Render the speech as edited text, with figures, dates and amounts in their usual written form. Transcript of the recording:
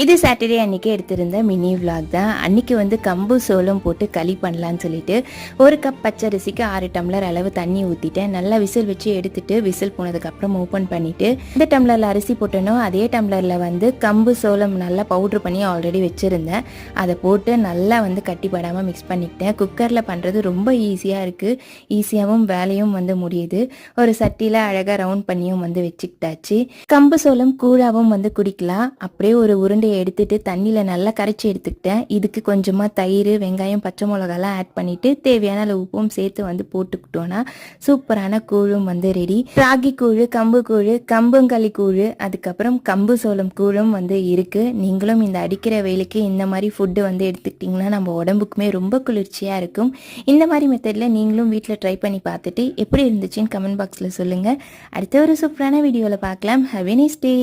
இது சாட்டர்டே அன்றைக்கி எடுத்திருந்த mini vlog தான். அன்றைக்கி வந்து கம்பு சோளம் போட்டு களி பண்ணலான்னு சொல்லிட்டு 1 கப் பச்சரிசிக்கு 6 டம்ளர் அளவு தண்ணி ஊற்றிட்டேன். நல்லா விசில் வச்சு எடுத்துட்டு விசில் போனதுக்கப்புறம் ஓப்பன் பண்ணிவிட்டு இந்த டம்ளரில் அரிசி போட்டனோ அதே டம்ளரில் வந்து கம்பு சோளம் நல்லா பவுட்ரு பண்ணி ஆல்ரெடி வச்சுருந்தேன். அதை போட்டு நல்லா வந்து கட்டிப்படாமல் மிக்ஸ் பண்ணிக்கிட்டேன். குக்கரில் பண்ணுறது ரொம்ப ஈஸியாக இருக்குது. ஈஸியாகவும் வேலையும் வந்து முடியுது. ஒரு சட்டியில் அழகாக ரவுண்ட் பண்ணியும் வந்து வச்சுக்கிட்டாச்சு. கம்பு சோளம் கூழாவும் வந்து குடிக்கலாம். அப்படியே ஒரு உருண்டை எடுத்துட்டு தண்ணியில் நல்லா கரைச்சி எடுத்துக்கிட்டேன். இதுக்கு கொஞ்சமாக தயிர், வெங்காயம், பச்சை மிளகாலாம் ஆட் பண்ணிவிட்டு தேவையான அளவு உப்பும் சேர்த்து வந்து போட்டுக்கிட்டோன்னா சூப்பரான கூழும் வந்து ரெடி. ராகி கூழ், கம்பு கூழ், கம்புங்களி கூழ், அதுக்கப்புறம் கம்பு சோளம் கூழும் வந்து இருக்குது. நீங்களும் இந்த அடிக்கிற வெயிலுக்கு இந்த மாதிரி ஃபுட்டு வந்து எடுத்துக்கிட்டிங்கன்னா நம்ம உடம்புக்குமே ரொம்ப குளிர்ச்சியாக இருக்கும். இந்த மாதிரி மெத்தடில் நீங்களும் வீட்டில் ட்ரை பண்ணி பார்த்துட்டு எப்படி இருந்துச்சுன்னு கமெண்ட் பாக்ஸில் சொல்லுங்கள். அடுத்த ஒரு சூப்பரான வீடியோவில் பார்க்கலாம். Have a nice day.